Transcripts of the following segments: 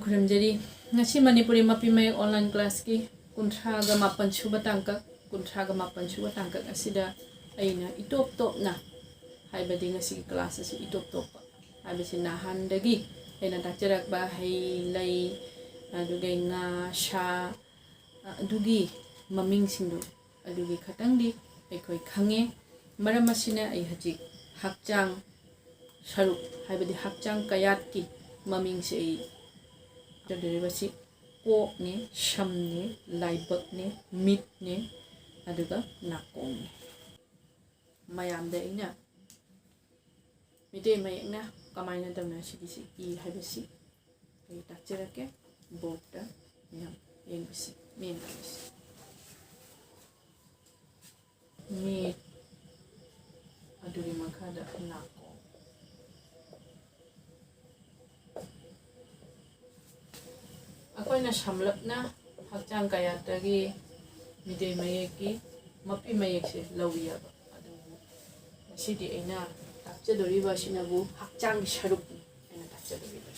खुरमजरी ngasi Manipuri mapi may online class ki kuntraga mapan suba tangkak asida aina itop top na haibadi ngasi class asi itop top haibasi nahandagi aina takjarak ba hay lay adugay nga sha adugi maming sindu adugi khatangdi aikoi khange maram asina ai haji hakchang saruk haibadi hakchang kayat ki maming se Derivacy ko ne, sham ne, laibak ne, meat ne, aduga nakong ne. Mayam da ina. Mite mayak na kamay na daw na sige I habisi. Kaya takjara ke bota yam yung bisi main bisi. Meat adugi makada nakong. Ako na samlap na hakchang kaya tagi midday mayeki mapi mayekse lawiya ba adu sidi aina takcha dori ba sinabu hakchang saruk aina takcha dori ba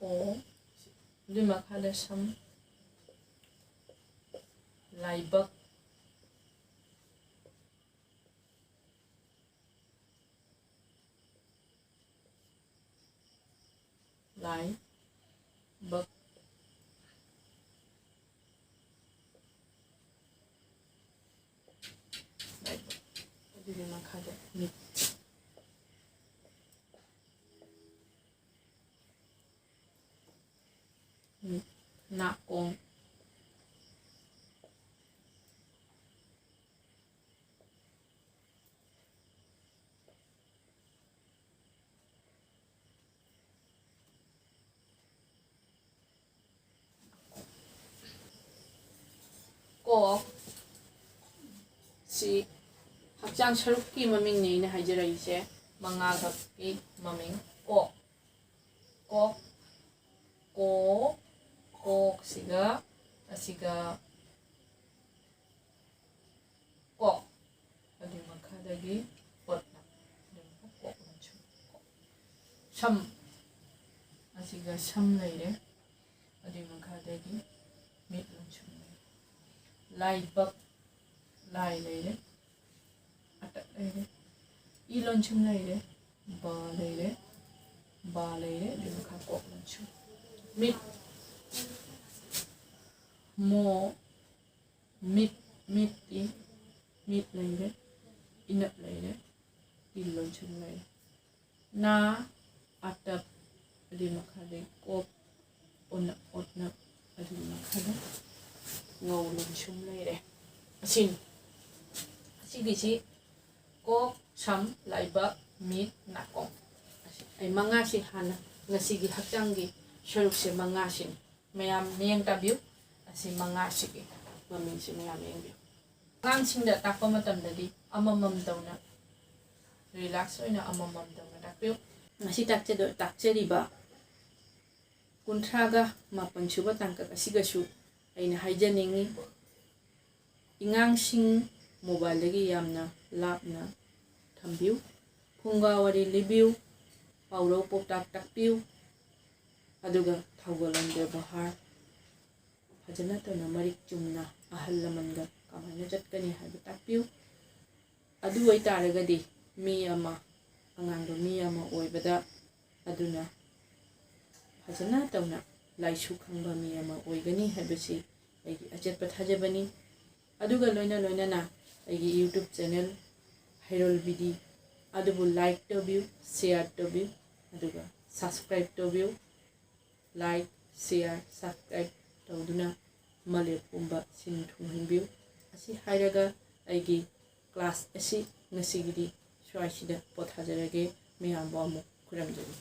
ko lima kada sam laibak lai bak lai bak jadi makada mit nakong ko si hakchang saruk ki maming ne ina hajira ise manga gap ki maming ko siga asiga ko adi makadagi pot na ko sham asiga sham leire adi makadagi mit lunchum lai bak lai leire atak leire I lunchum leire ba leire adi makakok lunchum mit mo mit leire inap leire I lunchum leire na atak adi makade kop onap adi makade ngau lunchum leire asin asigisi ko sam laibak meat nakong ay mga si hana ngasigi hakchanggi saruk se mga sin mayam niyang tabiu asi mga sige maming si mayam niyang ngang singda takpa matamdadi amamam daw na relax oy na amamam daw na takpiu ngasi takche riba kuntraga mapan suba tangkak asigasu aina haijaningi ingangsing mobile dagi yamna lapna thambiu phungawari libiu pauro poptak takpiu aduga thaugalan ବ୍ୟବହାର fajana tona marik chumna ahal lamanga kamana jatkani haiba takpiu adu oi taragadi mi ama angangdo mi ama oibada aduna fajana tona laisu khangba mi ama oigani haibasi aigi achetpa thajabani aduga loina na aigi YouTube channel Hairol Bidi adubu like tobiu share tobiu aduga subscribe tobiu like share subscribe tawduna male pumba sin thunghinbiu asi hairaga aigi class asi ngasigidi swaisida pothajarage miyam ba mu kuramjani